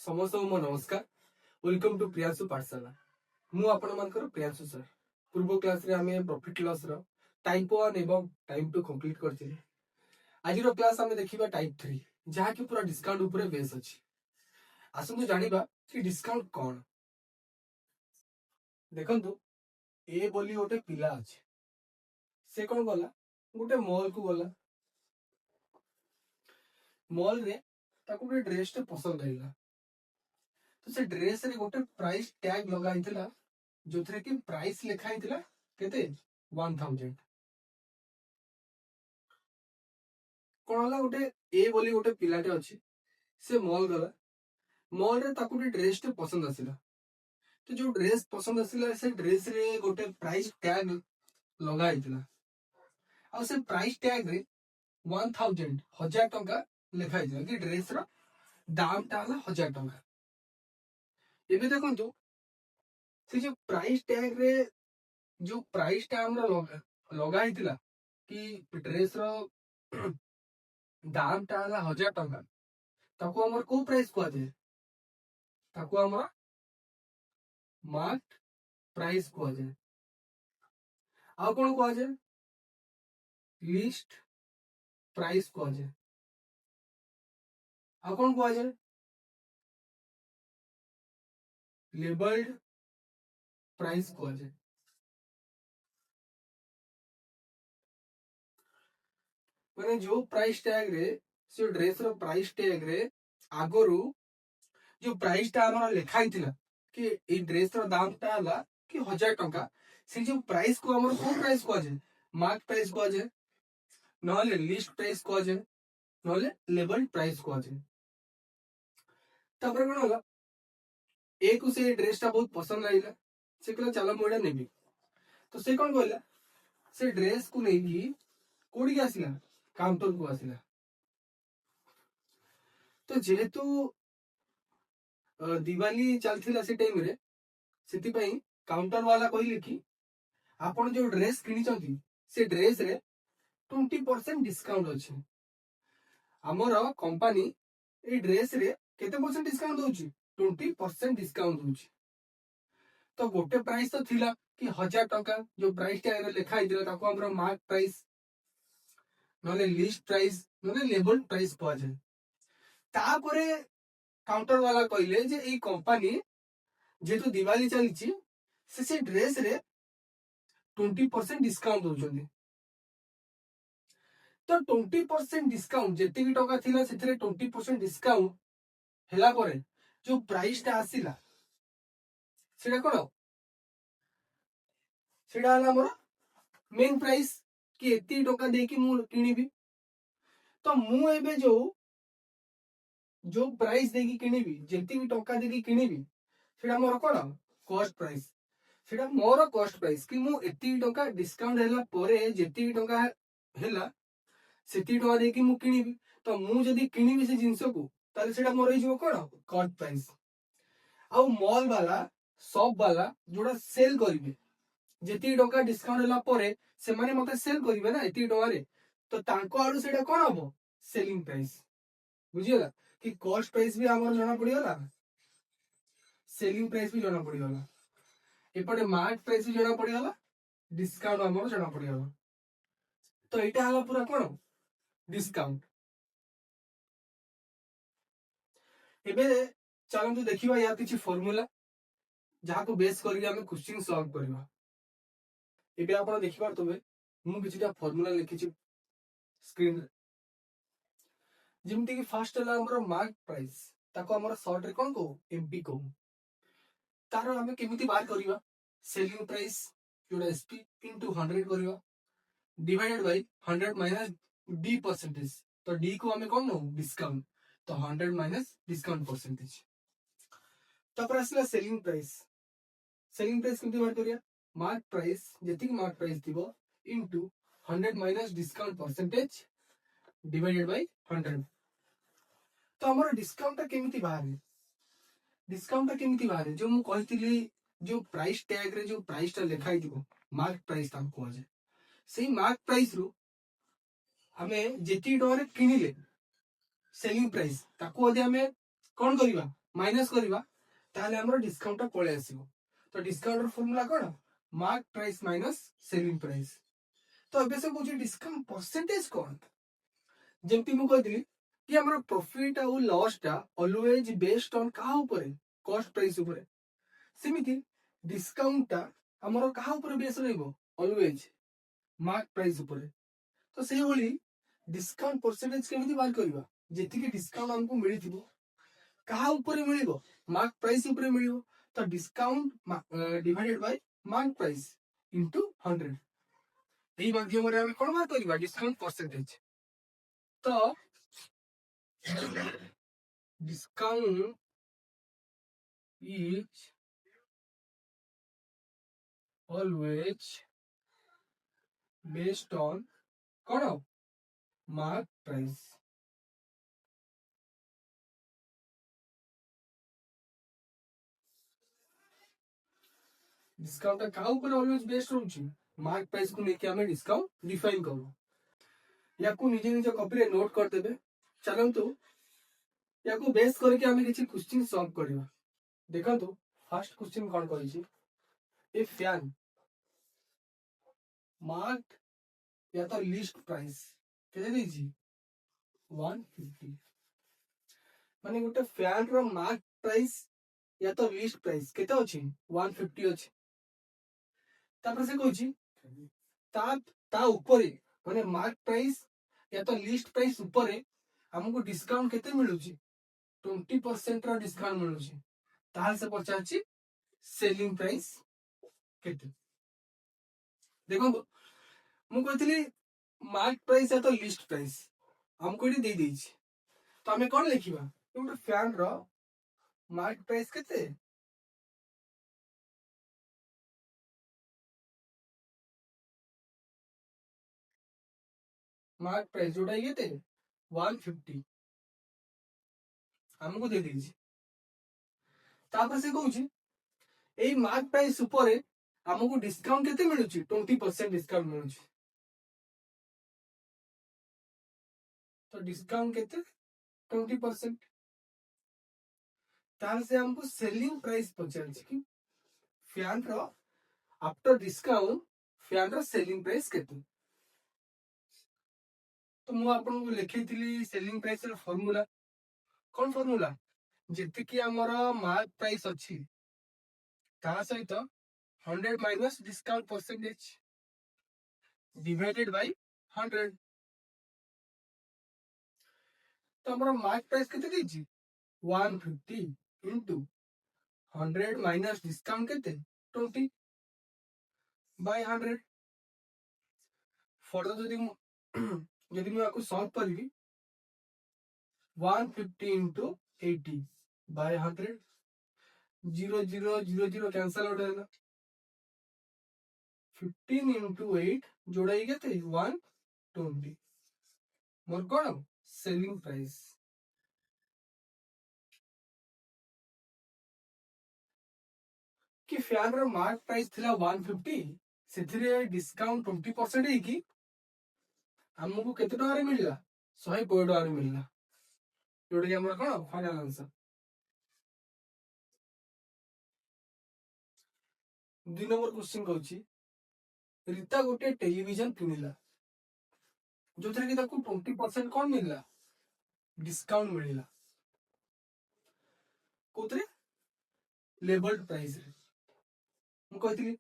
समस्त मो नमस्कार। वेलकम टू प्रियांशु पाठशाला। मु आपण मानकर प्रियांशु सर। पूर्व क्लास रे हमें प्रॉफिट लॉस रो टाइप 1 एवं टाइप 2 कंप्लीट करथिले। आज रो क्लास हमें देखिबा टाइप 3 जहा कि पूरा डिस्काउंट ऊपर बेस अछि। आसंतु जानिबा कि डिस्काउंट कोन। देखंतु ए बोली गोटे पिला अछि। से कोन गला गोटे मॉल को गला। मॉल रे ताको गोटे ड्रेस ते पसंद आइला। तो से ड्रेस रे गोटे प्राइस टैग लगा हितला जो थरे कि प्राइस लिखा हितला केते 1000। कोन हला गोटे ए बोली गोटे पिलाटे अछि। से मॉल गला। मॉल रे ताको गोटे ड्रेस ते पसंद आसिला। तो जो ड्रेस पसंद आसिला से ड्रेस रे गोटे प्राइस टैग लगा हितला। आ से प्राइस टैग रे 1000 टंका लिखा हितला कि ड्रेस रो दाम ता हला 1000 टंका। एबे देखंतु से जो प्राइस टैग रे जो प्राइस टा हमरा लगा हितला कि ड्रेस रो दाम टा हला 1000 टंका। ताको हमर को प्राइस को आजे ताको हमरा मार्क प्राइस को आजे। आ कोन को आजे लिस्ट प्राइस को आजे। आ कोन को आजे लेबल्ड प्राइस को आजे। माने जो प्राइस टैग रे से ड्रेस रो प्राइस टैग रे आगोरु जो प्राइस टा हमरा लिखा हितला कि ए ड्रेस रो दाम टा हला कि 1000 टंका। से जो प्राइस को हमर को प्राइस को आजे मार्क प्राइस को आजे नहले लिस्ट प्राइस को आजे नहले लेबल प्राइस को आजे। तापर कोन होला ए को से ड्रेस टा बहुत पसंद आइला। से कहला चलो मोडा नेबी। तो से कोन कहला से ड्रेस को नेकी कोडी आसिला काउंटर को आसिला। तो जेहेतु दिवाली चलथिला से टाइम रे सेति पई काउंटर वाला कहले कि आपण जो ड्रेस किनी चंती से ड्रेस रे 20% डिस्काउंट अछि। हमर कंपनी ए ड्रेस रे केते परसेंट डिस्काउंट दोछि 20% डिस्काउंट दोछि। तो गोटे प्राइस तो थिला कि 1000 टंका जो प्राइस टैग रे लिखा हितला ताको हमर मार्क प्राइस नले लिस्ट प्राइस नले लेबल प्राइस को आजे। तापरे काउंटर वाला कहले जे ए कंपनी जेतु दिवाली चलीछि से ड्रेस रे 20% डिस्काउंट दोछन्ती। तो 20% डिस्काउंट जेते की टका थिला सेथरे 20% डिस्काउंट हेला परे जो प्राइस टा आसिला सेटा कोन सेटा हला मोर मेन प्राइस कि एती टका देकी मु किनिबी। तो मु एबे जो प्राइस देकी किनिबी जेती भी टका देकी किनिबी सेटा मोर कोन कॉस्ट प्राइस। सेटा मोर कॉस्ट प्राइस कि मु एती टका डिस्काउंट हेला परे जेती भी टका हेला सेती टका देकी मु किनिबी। तो मु जदी किनिबी से जिंस को ताले सेटा मोर हिजो कोन कॉस्ट प्राइस। आ मॉल वाला शॉप वाला जोड़ा सेल करिवे जेती टका डिस्काउंट हेला परे से माने मते सेल करिवे ना एती टका रे। तो तांको आडू सेटा कोन हबो सेलिंग प्राइस। बुझियला कि कॉस्ट प्राइस भी हमर जणा पडियला सेलिंग प्राइस भी जणा पडियला एपटे मार्क प्राइस भी जणा पडियला डिस्काउंट हमर जणा पडियला। तो एटा हला पूरा कोन डिस्काउंट। एबे चलंतु देखिबा या किछि फार्मूला जहा को बेस करी हमें क्वेश्चन सॉल्व करबा। एबे आपण देखि पारतबे मु किछिटा फार्मूला लिखिछि स्क्रीन रे। जिमती कि फर्स्ट हला हमर मार्क प्राइस ताको हमर शॉर्ट रे कोन को एमपी को तारो हमें केमिति बार करबा सेलिंग प्राइस जोड़ा एसपी इनटू 100 करबा divided by 100 minus D percentage. तो डी को हमें कोन नो डिस्काउंट तो 100 माइनस डिस्काउंट परसेंटेज। तापर आसला सेलिंग प्राइस केमिति बार करिया मार्क प्राइस जेति मार्क प्राइस दिबो into 100 minus discount percentage divided by 100। तो हमर डिस्काउंट ता केमिति बाहर जो मु कहतिली जो प्राइस टैग रे जो प्राइस ता लिखाई दिबो मार्क प्राइस ता को आजे सेही मार्क प्राइस रु हमें जेती डॉलर किनिले सेलिंग प्राइस ताको यदि हमें कोन करिबा माइनस करवा ताहले हमर डिस्काउंट पळे आसीबो। तो डिस्काउंट फॉर्मूला कोन mark price minus selling price. तो एबे से पूछी डिस्काउंट परसेंटेज कोन जेमती मु कहदिली कि हमर प्रॉफिट आ लॉस टा ऑलवेज बेस्ड ऑन का ऊपर कॉस्ट प्राइस ऊपर सेमिति डिस्काउंट टा हमर का ऊपर बेस रहइबो ऑलवेज मार्क प्राइस ऊपर। तो से होली डिस्काउंट परसेंटेज केमिति बार करबा जेति कि डिस्काउंट हमको मिलिथिबो कहा ऊपर मिलिबो मार्क प्राइस ऊपर मिलिबो। तो discount divided by mark price into 100 एही माध्यम रे हम कोन बार करबा डिस्काउंट परसेंटेज। तो discount is always based on कौन मार्क प्राइस। डिस्काउंट का ऊपर ऑलवेज बेस्ड रहउची मार्क प्राइस को लेके हमें डिस्काउंट डिफाइन करू या को निजे निजे कॉपी रे नोट कर देबे। चलंतु या को बेस करके हमें किछि क्वेश्चन सॉल्व करबा। देखंतु फर्स्ट क्वेश्चन कोन कहिछि ए फैन मार्क या तो लिस्ट प्राइस केते देछि 150 माने गोटे फैन रो मार्क प्राइस या तो लिस्ट प्राइस केते अछि 150 अछि। तापर से कहछि ता ता ऊपर माने मार्क प्राइस या तो लिस्ट प्राइस ऊपर हमको डिस्काउंट केते मिलुछि 20% रो डिस्काउंट मिलुछि। ताल से पचाछि सेलिंग प्राइस केते देखो मु कहथिली मार्क प्राइस या तो लिस्ट प्राइस हमको इडी दे देछि। तो हमें कोन लिखिबा गोटे फैन रो मार्क प्राइस केते मार्क प्राइस जोड़ा केते 150 हमको दे देछि। तापर से कहउछि एई मार्क प्राइस ऊपर हमको डिस्काउंट केते मिलुछि 20% डिस्काउंट मिलुछि। तो डिस्काउंट केते 20% ताल से हमको सेलिंग प्राइस पचाछि कि फैन रो आफ्टर डिस्काउंट फैन रो सेलिंग प्राइस केते। तो मु आपन को लिखिथिली सेलिंग प्राइस रो फार्मूला कोन फार्मूला जेते कि हमर मार्क प्राइस अछि ता सहित 100 minus discount percentage divided by 100। तो हमर मार्क प्राइस केते दिछि 150 इनटू 100 माइनस डिस्काउंट केते 20 बाय 100। फर्दर जदि मैं आपको सॉल्व करबी 150 इनटू 80 बाय 100 0 0 0 0 कैंसिल आउट है 15 इनटू 8 जोड़ा ही केते 120 मोर कोन सेलिंग प्राइस। कि फैन रो मार्क प्राइस थिला 150 सेथिरे डिस्काउंट 20% है कि हमको केते टका रे मिलला 150 टका रे मिलला जोड़ा कि हमर कोन फाइनल आंसर। दुई नंबर क्वेश्चन कहउछि रीता गोटे टेलीविजन किनिला जो थरे कि ताको 20% कोन मिलला डिस्काउंट मिलला कोतरे लेबल्ड प्राइस रे मु कहथिली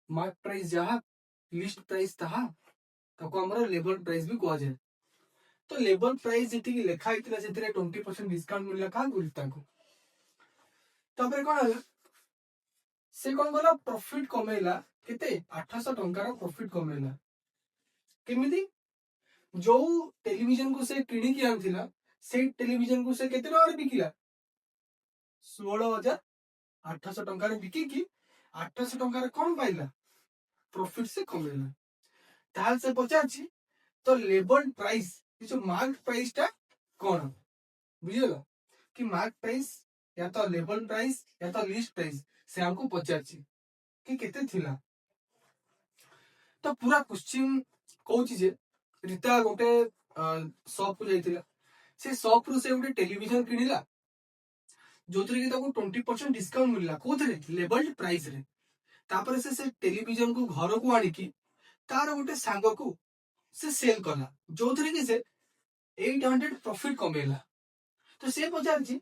मार्क प्राइस जहा लिस्ट प्राइस तहा ताको हमरा लेबल प्राइस भी कह जाए। तो लेबल प्राइस जेति कि लेखा हितला सेतिरे 20% डिस्काउंट मिलला का गुरिता को। तबरे कोन हला से कोन गला प्रॉफिट कमेला केते 800 टंका रो प्रॉफिट कमेला केमिति जो टेलीविजन को से किणी कि आनथिला से टेलीविजन को से केते टका रे बिकिला 16800 टंका रे बिकी कि 800 टंका रे कोन पाइला प्रॉफिट से कमेला। ताल से पचाछि तो लेबल प्राइस जो मार्क प्राइस टा कोन बुझियला कि मार्क प्राइस या तो लेबल प्राइस या तो लिस्ट प्राइस से हमको पचाछि कि केते थिला। तो पूरा क्वेश्चन कहउछि जे रीता गोटे शॉप को जाइतिला से शॉप रु से गोटे टेलीविजन किनिला जो थी कि 20% डिस्काउंट मिलला कोथरे लेबल्ड प्राइस रे तापर से टेलीविजन को घर को आनी की तार गोटे सांग को से सेल कला जो थी कि से 800 प्रॉफिट कमेला तो से पचार से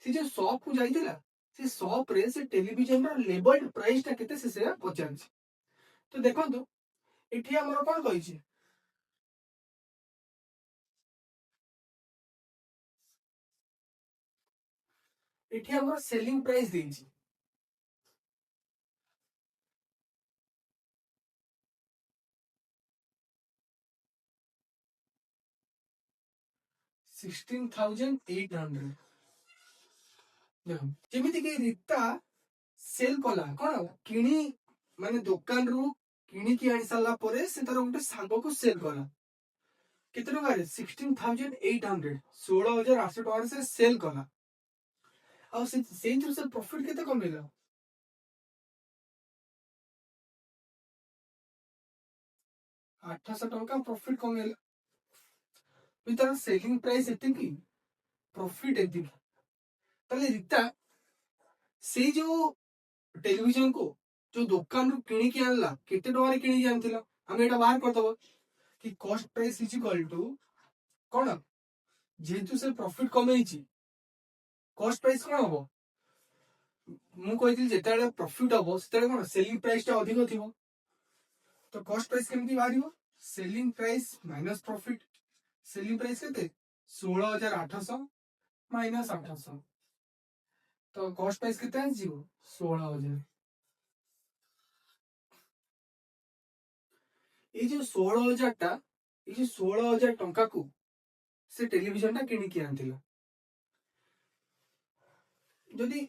जो शॉप को जाइतिला से शॉप रे से टेलीविजन रो लेबल्ड प्राइस ता केते से पचार तो देखंतु एठी हमर कोन कहिछि एठी हमर सेलिंग प्राइस देछि 16,800 देखो जेमिति कि रीता सेल कला कोन किणी माने दुकान रू किणी की आनी साला परे से तार गोटे सांग को सेल कला केते टका रे 16,800 16,800 टका से सेल कला आ से प्रॉफिट केते कमेला 800 टका प्रॉफिट कमेला तार सेलिंग प्राइस एते की प्रॉफिट एते ताले रीता से जो टेलीविजन को जो दुकान रू किणी की आनला केते टका रे किणी जानथिला हम एटा बाहर कर दबो कि cost price is equal to कोन जेतु से प्रॉफिट कमेइची कॉस्ट प्राइस कोन हबो मु कहिथिल जेताले प्रॉफिट हबो सेताले कोन सेलिंग प्राइस ता अधिक थिबो तो कॉस्ट प्राइस केमति बाहरिबो selling price minus profit selling price केते 16,800 माइनस 800 तो कॉस्ट प्राइस केते आजिबो 16,000 ये जो 16,000 टा ये जो 16,000 टंका को से टेलीविजन टा किणी कि आनथिला जदि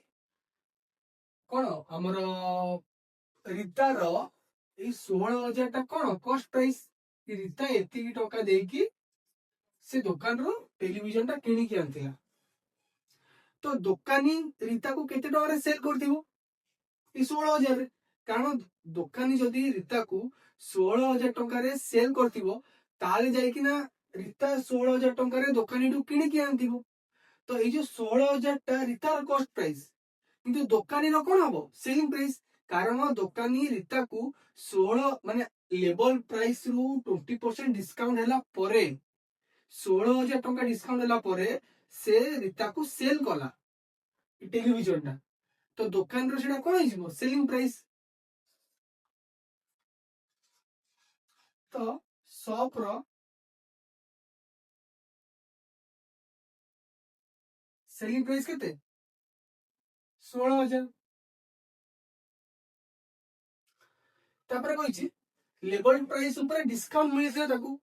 कोन हमर रीतार ये 16,000 टा कोन कॉस्ट प्राइस रीता एतिकी टका देकी से दुकान रो टेलीविजन टा किणी कि आनथिला तो दुकानी रीता को केते टका रे सेल करथिबो ई 16,000 कारण दुकानी जदि रीता को 16,000 टका रे सेल करथिबो ताले जाई कि ना रीता 16,000 टका रे दुकानी टू किणी कि आनथिबो तो ए जो 16,000 टा रीतार कॉस्ट प्राइस किंतु दुकानी रो कोन हबो सेलिंग प्राइस कारण दुकानी रीता को 16 माने लेबल प्राइस रु 20% डिस्काउंट हैला परे 16,000 टका डिस्काउंट हैला परे से रीता को सेल कला टेलीविजन टा तो दुकान रो सेटा कोन हिजबो सेलिंग प्राइस तो शॉप रो सेलिंग प्राइस केते 16,000 तापर कहिछि लेबल प्राइस ऊपर डिस्काउंट मिलथे ताकू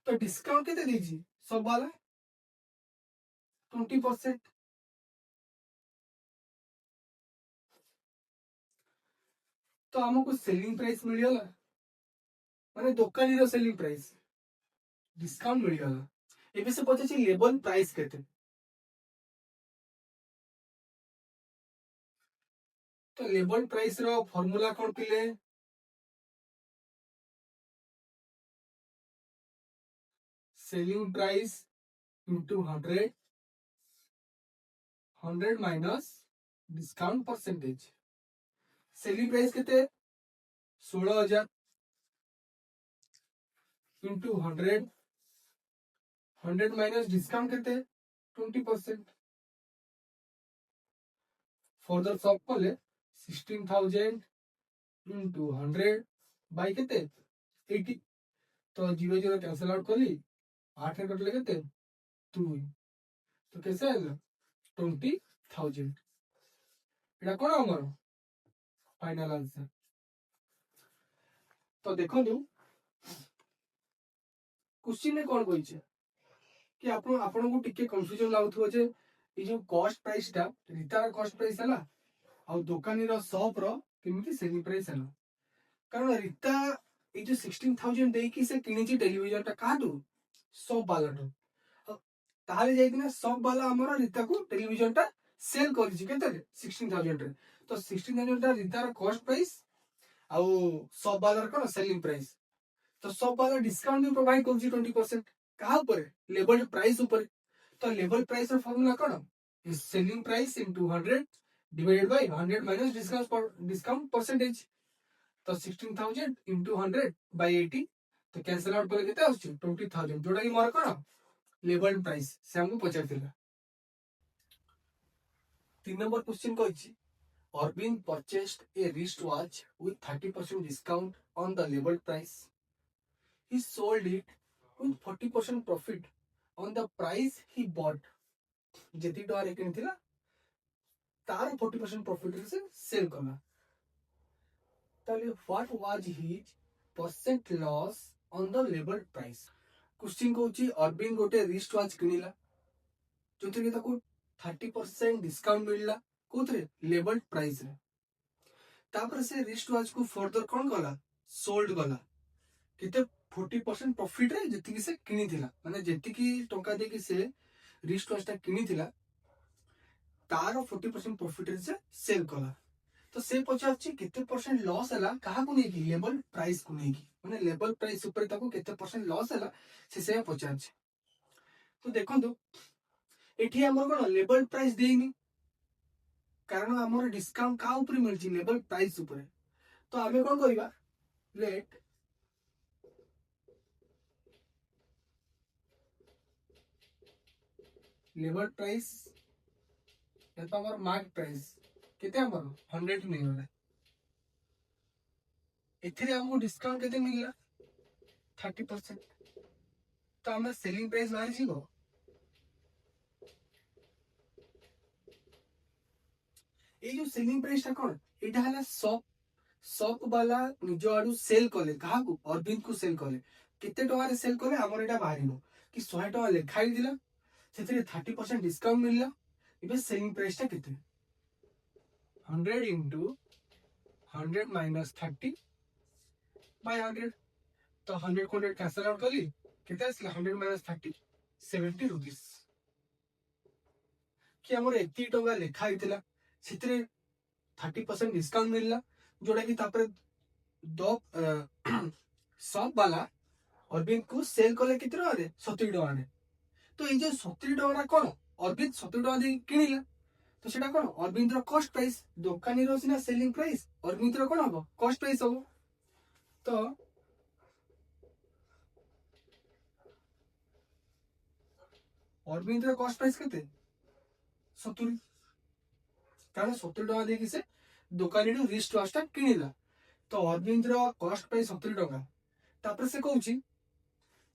तो डिस्काउंट केते देछि सब वाला 20% तो हमको सेलिंग प्राइस मिलियला माने दुकानी रो सेलिंग प्राइस डिस्काउंट मिलियला एबे से पछे लेबल प्राइस केते तो लेबल प्राइस रो फार्मूला कोन पिले selling price into 100 100 minus discount percentage selling price केते 16,000 into 100 100 माइनस डिस्काउंट केते 20% फर्दर सब कले 16,000 into 100 बाय केते 80 तो 0 0 कैंसिल आउट कली 8 रे कटले केते 2 तो कैसे आइला 20,000 एटा कोन हमर फाइनल आंसर तो देखो क्वेश्चन ने कोन कहिছে कि आपण को टिके कंफ्यूजन लागथो जे ई जो कॉस्ट प्राइस टा रीतार कॉस्ट प्राइस हला आ दुकानी रो शॉप रो केमिति सेलिंग प्राइस हला कारण रीता ए जो 16,000 देई कि से किनिची टेलीविजन टा काटू सब वाला तो ताले जाई कि सब वाला हमर रीता को टेलीविजन टा सेल करिछि केते 16,000 रे तो 16,000 टा रीतार कॉस्ट प्राइस आ सब वाला कोन सेलिंग प्राइस तो सब वाला डिस्काउंट भी प्रोवाइड करछि 20% कहा ऊपर लेबल प्राइस ऊपर तो लेबल प्राइस रो फार्मूला कोन is selling price into 100 divided by 100 minus discount percentage. तो 16,000 इंटू 100 बाय 80 तो कैंसल आउट कले केते आछी 20,000 जोटा कि मोर कोन लेबल प्राइस से हमको पचार थिला। 3 नंबर क्वेश्चन कहिछि Arvind purchased a wristwatch with 30% discount on the label price. He sold it with 40% profit on the price he bought. जेति डॉलर किनथिला तार 40% प्रॉफिट से सेल करना। ताले what was his percent loss on the label price. Question कहूची अरविंद गोटे wrist watch किनिला जोथि ताको 30% discount मिलला कोथरे लेबल प्राइस रे। तापर से रिस्ट वॉच को फर्दर कौन कला सोल्ड कला केते 40% प्रॉफिट रे जेति से किनिथिला माने जेति की टंका दे कि से रिस्ट वॉच ता किनिथिला तार 40% प्रॉफिट रे से सेल कला। तो से पचारछि केते परसेंट लॉस हला कहा को नै कि लेबल प्राइस को नै कि माने लेबल प्राइस ऊपर ताको केते परसेंट लॉस हला से पचारछि। तो देखंतु एठी हमर कोन लेबल प्राइस देइनी कारण हमर डिस्काउंट का ऊपर मिलछि लेबल प्राइस ऊपर। तो आमे कोन करिबा लेट लेबल प्राइस एता हमर मार्क प्राइस केते हमर 100 नै होला एथिरे हमको डिस्काउंट केते मिलला 30%। तो हमर सेलिंग प्राइस बाहर छिगो ए जो सेलिंग प्राइस ता कोन एटा हला शॉप वाला निज आडू सेल कले कहा को अरविंद को सेल कले केते टका रे सेल कले हमर एटा बाहरिनो कि 100 टका लेखाई दिला सेथिरे 30% डिस्काउंट मिलला इबे सेलिंग प्राइस ता केते 100 into 100 minus 30 by 100 तो 100 को 100 कैंसिल आउट कली केते आसला 100 minus 30 70 रुपीस कि हमर 80 टका लेखाई दिला सेथिरे 30% डिस्काउंट मिलला जोड़ा कि तापर दो शॉप वाला अरविंद को सेल कले कितने टका रे 70 टका रे। तो ए जो 70 टका कोन अरविंद 70 टका दे किनिला तो सेटा कोन अरविंद रो कॉस्ट प्राइस दुकानी रो सिना सेलिंग प्राइस अरविंद रो कोन हबो कॉस्ट प्राइस हबो। तो अरविंद रो कॉस्ट प्राइस केते 70 कारण 70 टका दे कि से दुकानी रो रिस्ट वॉच ता किनिला। तो अरविंद रो कॉस्ट प्राइस 70 टका तापर से कहूची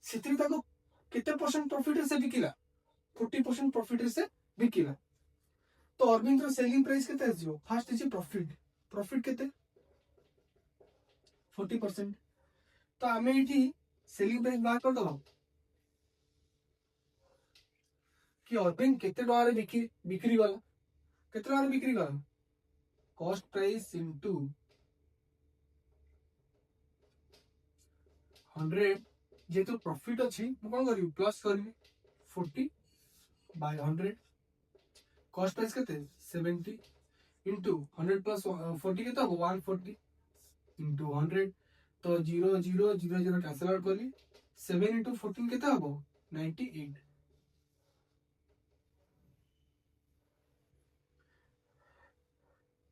सेतिर ताको केते परसेंट प्रॉफिट से बिकिला 40% प्रॉफिट से बिकिला। तो अरविंद रो सेलिंग प्राइस केते आजियो फर्स्ट इज प्रॉफिट केते 40%। तो आमे इठी सेलिंग प्राइस बात कर दबो कि अरविंद केते टका रे बिक्री गला केते टका रे बिक्री गला कॉस्ट प्राइस इनटू 100 जेतु प्रॉफिट अछि मु कोन करी प्लस करबी 40 बाय 100 कॉस्ट प्राइस केते 70 इनटू 100 प्लस 40 केते हो 140 इनटू 100 तो 0 0 0 0 कैंसिल आउट करली 7 इनटू 14 केते हो 98।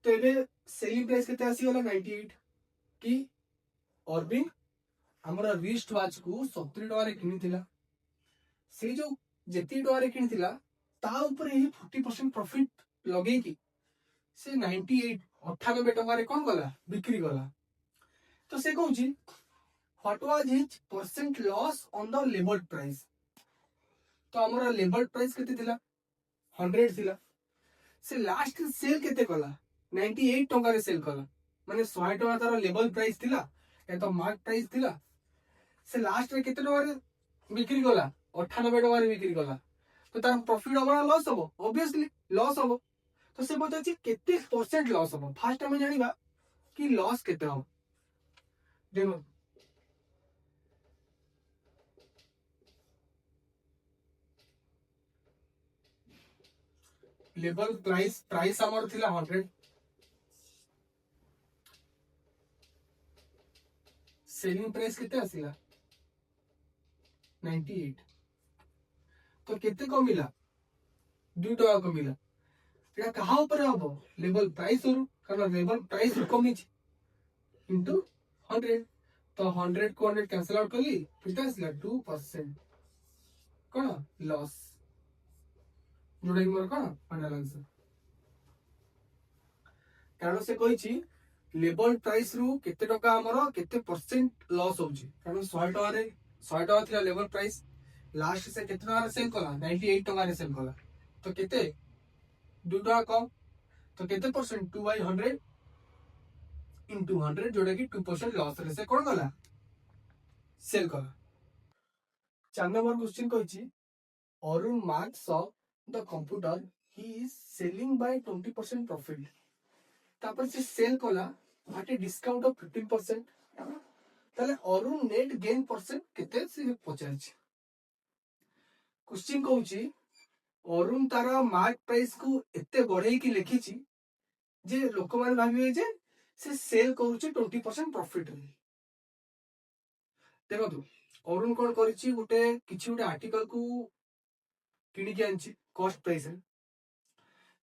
तो एबे सेलिंग प्राइस केते आसी होला 98 कि अरविंद हमरा रिस्ट वॉच को 70 टका रे किनिथिला से जो जेती टका रे किनिथिला ता ऊपर ही 40% प्रॉफिट लगे कि से 98 98 टका रे कोन गला बिक्री गला। तो से कहूची what was his percent loss on the label price. तो हमरा लेबल प्राइस केते थिला 100 थिला से लास्ट सेल केते कला 98 टका रे सेल कला माने 100 टका तार लेबल प्राइस थिला या तो मार्क प्राइस थिला से लास्ट रे केते टका रे बिक्री गला 98 टका रे बिक्री गला। तो तार प्रॉफिट हबा लॉस हबो ऑब्वियसली लॉस हबो। तो से बताछि केते परसेंट लॉस हबो फर्स्ट हम जानिबा कि लॉस केते हबो देखो लेबल प्राइस हमर थिला 100 सेलिंग प्राइस केते आसिला 98 तो केते को मिला 2 टका को मिला এটা কাহা উপরে হব লেভেল প্রাইস রু কারণ লেভেল প্রাইস রু কমিছি ইনটু 100 तो 100 को 100 कैंसिल आउट कली कितना आसला 2% कोन लॉस जोडा कि मोर कोन फाइनल आंसर कारण से कहिछि लेवल प्राइस रु केते टका हमरो केते परसेंट लॉस होउछि कारण 100 टका रे 100 टका थिला लेवल प्राइस लास्ट से केते टका रे सेल कला 98 टका रे सेल कला तो केते 2 टका कम तो केते परसेंट 2 बाय 100 इनटू 100 जोडा कि 2% लॉस रे से कोन गला सेल कला 4 नंबर क्वेश्चन कहिछि Arun Mark saw the computer he is selling by 20% profit तापर से सेल कला at a discount of 15% ताले अरुण नेट गेन परसेंट केते से पचारछि क्वेश्चन कहउछि अरुण तारा मार्क प्राइस को एते बढ़ाई की लिखिछि जे लोक माने भाबिबे जे से सेल करूछि 20% प्रॉफिट रे देखो तू अरुण कोन करिछि गुटे किछि गुटे आर्टिकल को किनि के आनछि कॉस्ट प्राइस रे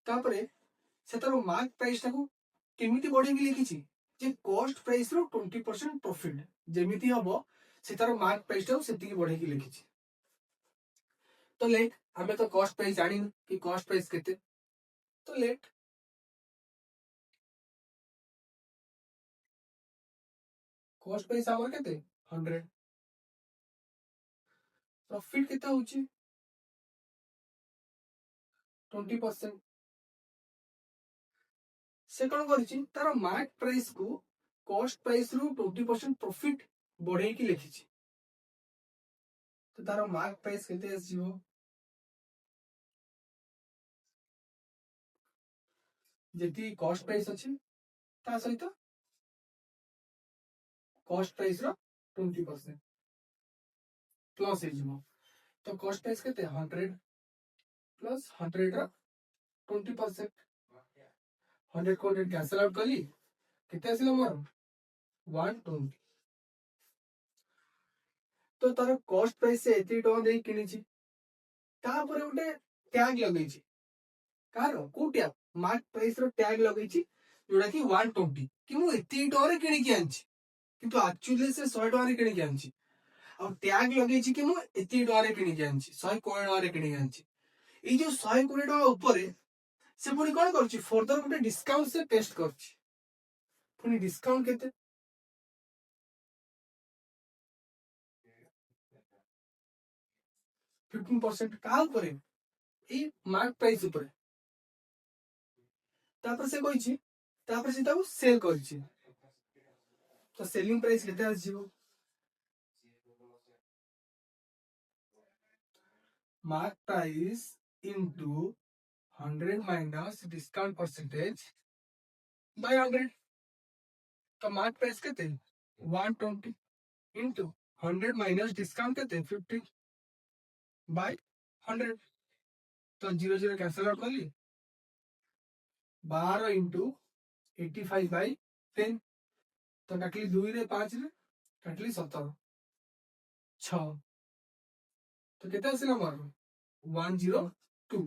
तापरे से तारो मार्क प्राइस टाको केमिति बढ़ाई की लिखिछि जे कॉस्ट प्राइस रो 20% प्रॉफिट जेमिति हबो से तारो मार्क प्राइस टाको सेति की बढ़ाई की लिखिछि तो लेट हमें तो कॉस्ट प्राइस जानी कि कॉस्ट प्राइस केते तो लेट कॉस्ट प्राइस हमर केते 100 प्रॉफिट केते होची 20% से कोन करछि तार मार्क प्राइस को कॉस्ट प्राइस रु 20% प्रॉफिट बढ़ाई की लिखिछि तो तार मार्क प्राइस केते आसीबो जेती कॉस्ट प्राइस अछि ता सहित कॉस्ट प्राइस रो 20% प्लस हे जिवो तो कॉस्ट प्राइस केते 100 प्लस 100 रो 20% 100 को 100 कैंसिल आउट कली केते आसिला मोर 120 तो तार कॉस्ट प्राइस से एती टका देई किनिछि तापर उठे टैग लगैछि कार को टैग मार्क प्राइस रो टैग लगैछि जोडा कि 120 कि मु एती टका रे किनि के आनछि किंतु एक्चुअली से 100 टका रे किनि के आनछि और टैग लगैछि कि मु एती टका रे किनि के आनछि 120 टका रे किनि के आनछि ए जो 120 टका ऊपर से पुनी कोन करछि फर्दर गुटे डिस्काउंट से टेस्ट करछि पुनी डिस्काउंट केते 15% का ऊपर ए मार्क प्राइस ऊपर तापर से कहिछि तापर से ताऊ सेल करछि तो सेलिंग प्राइस केते आसीबो mark price into 100 minus discount percentage by 100 तो मार्क प्राइस केते 120 इनटू 100 माइनस डिस्काउंट केते 50 बाय 100 तो 0 कैंसिल आउट कली 12 इनटू 85 बाय 10 तो काटली 2 रे 5 रे काटली 17 6 तो केते आसिला मोर 102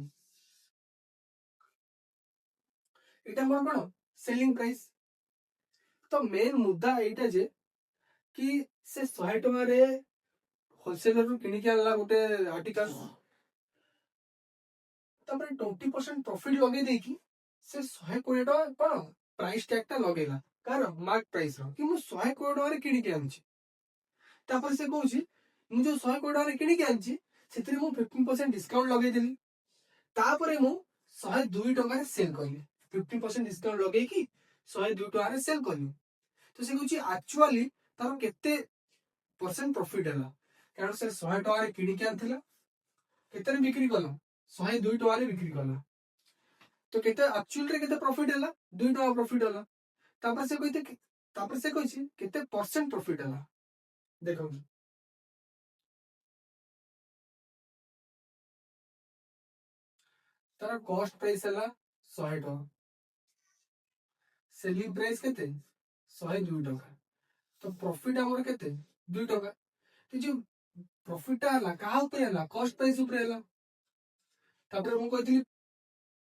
एटा मोर कोन सेलिंग प्राइस तो मेन मुद्दा एटा जे कि से 100 टका रे होलसेलर रु किनि के आला गुटे आर्टिकल तापर 20% प्रॉफिट लगे दे कि से 120 टका कोन प्राइस टैग ता लगेला कार मार्क प्राइस रो कि मु 120 टका रे किनि के आनछि तापर से कहूछि मु जो 120 टका रे किनि के आनछि सेतिरे मु 15% डिस्काउंट लगे देली तापर मु 102 टका रे सेल कइली 15% डिस्काउंट लगे कि 102 टका रे सेल कइली तो से कहूछि एक्चुअली तार केते परसेंट प्रॉफिट हला कारण से 100 टका रे किनि के आनथिला केते रे बिक्री कला 102 टका रे बिक्री कला तो केते एक्चुअल रे केते प्रॉफिट हला 2 टका प्रॉफिट हला तापर से कहिछि केते परसेंट प्रॉफिट हला देखो तार कॉस्ट प्राइस हला 100 टका सेलिंग प्राइस केते 102 टका तो प्रॉफिट हमर केते 2 टका तो जो प्रॉफिट हला का ऊपर हला कॉस्ट प्राइस ऊपर हला तापर मु कहथिली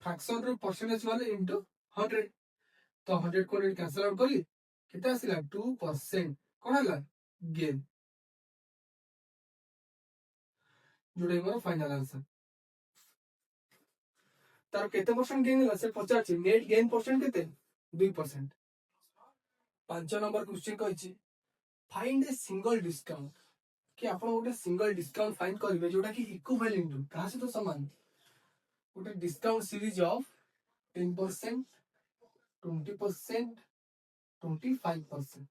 फ्रैक्शन रो परसेंटेज वाले इनटू 100 तो 100 को कैंसिल आउट कली केते आसिला 2% कोन हला गेन जोडे मोर फाइनल आंसर तार केते परसेंट गेन हला से पचार नेट गेन परसेंट केते 2%। 5 नंबर क्वेश्चन कहिछि फाइंड ए सिंगल डिस्काउंट कि आपण गोटे सिंगल डिस्काउंट फाइंड करिवे जोटा कि इक्विवेलेंट टू कहा से तो समान गोटे डिस्काउंट सीरीज ऑफ 10% 20% 25%।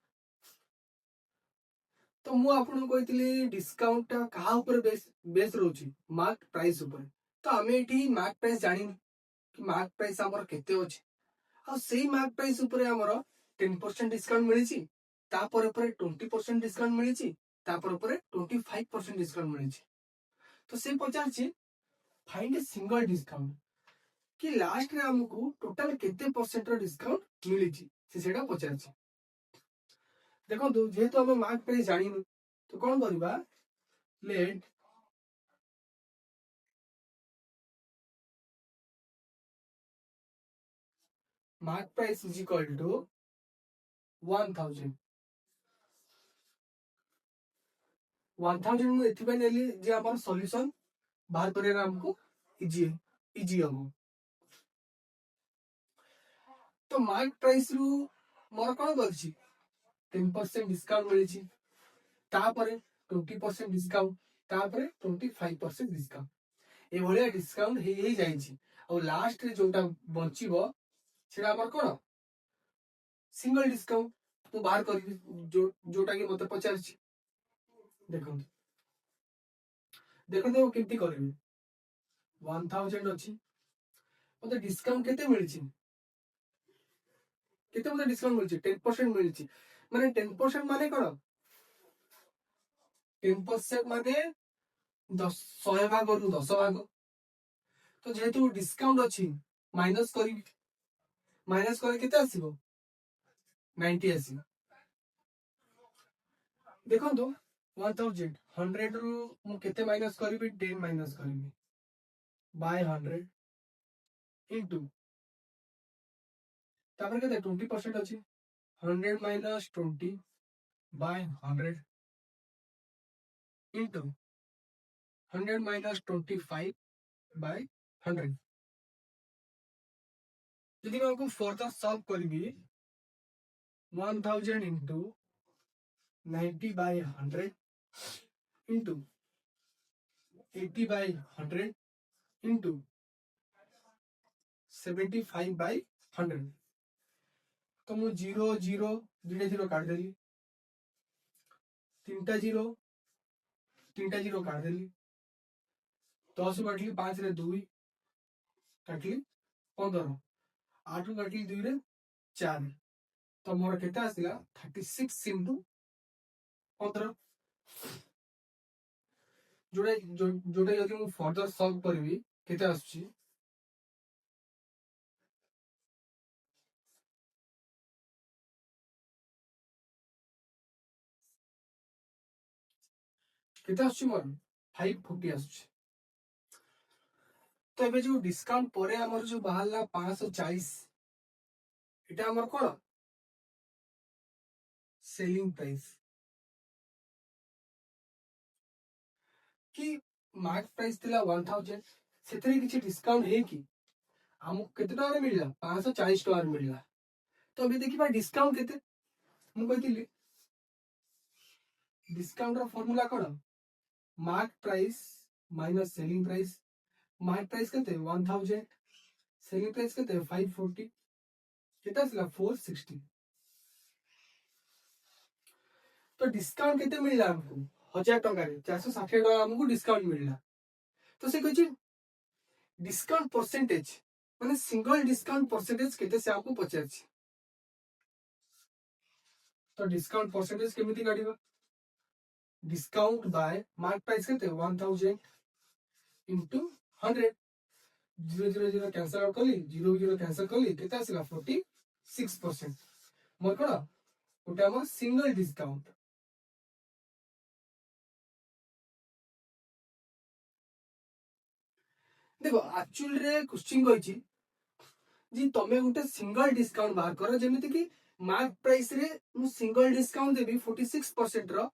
तो मु आपन कहती डिस्काउंट कहा ऊपर बेस बेस रोची मार्क प्राइस ऊपर तो आम ये मार्क प्राइस जानी कि मार्क प्राइस आमर केते अछि आ सेही मार्क प्राइस ऊपर आमर 10% डिस्काउंट मिली तापर ऊपर 20% डिस्काउंट मिली तापर ऊपर 25% डिस्काउंट मिली तो से पचार फाइंड ए सिंगल डिस्काउंट कि लास्ट रे हमको टोटल केते परसेंट रो डिस्काउंट मिली से सेटा पचार देखो जेहेतु आम मार्क प्राइस जानी तो कौन करवा let mark price is equal to 1000 1000 मु एथिबे नेली जे हमर सॉल्यूशन बाहर करे हमको इजी इजी हम तो मार्क प्राइस रु मोर कोन करछि 10% डिस्काउंट मिली तापरे 20% डिस्काउंट तापरे 25% डिस्काउंट ए भलिया डिस्काउंट हे जाइछि और लास्ट रे जोटा बचिबो सेटा हमर कोन सिंगल डिस्काउंट तो बाहर कर जोटा कि मत पचार देखो देखो तो केमती करबी 1000 अछि मते डिस्काउंट केते मिलछि केते मते डिस्काउंट मिलछि 10% मिलछि माने 10% माने कोन 10% माने 10 100 भाग रु 10 भाग तो जेहेतु डिस्काउंट अछि माइनस करे केते आसीबो 90 आसीबो देखो तो 1000 100 रु मु केते माइनस करबी 10 माइनस करबी बाय 100 इनटू तापर केते 20% अछि 100 minus 20 by 100 into 100 minus 25 by 100 यदि मैं आपको फर्दर सॉल्व करी 1000 into 90 by 100 into 80 by 100 into 75 by 100 तो मु 0 0 2 0 काट देली 3टा 0 3टा 0 काट देली 10 काटली 5 रे 2 काटली 15 8 काटली 2 रे 4 तो मोर केते आसिला 36 इंटू 15 जोड़े जोड़े यदि मु फर्दर सॉल्व करबी केते आछी केते आछी मोर 540 आछी तो एबे जो डिस्काउंट परे हमर जो बाहरला 540 एटा हमर कोन सेलिंग प्राइस कि मार्क प्राइस थिला 1000 सेतरे किछि डिस्काउंट हे कि हमको केते टका मिलला 540 टका मिलला तो अभी देखिबा डिस्काउंट केते मु कहतिली डिस्काउंट रो फार्मूला कोन mark price minus selling price mark price केते 1000 सेलिंग प्राइस केते 540 केते आसला 460 तो डिस्काउंट केते मिलला हमको 1000 टका रे 460 टका हमको डिस्काउंट मिलला तो से कहछि डिस्काउंट परसेंटेज माने सिंगल डिस्काउंट परसेंटेज केते से आपको पचारछि तो डिस्काउंट परसेंटेज केमिति काढिबा डिस्काउंट बाय मार्क प्राइस केते 1000 into 100 0 0 0 कैंसिल आउट कली 0 0 कैंसिल कली केते आसिला 46% मोर कोन ओटा हमर सिंगल डिस्काउंट देखो एक्चुअल रे क्वेश्चन कहिछि जी तमे गोटे सिंगल डिस्काउंट बाहर कर जेमिति कि मार्क प्राइस रे मु सिंगल डिस्काउंट देबी 46% रो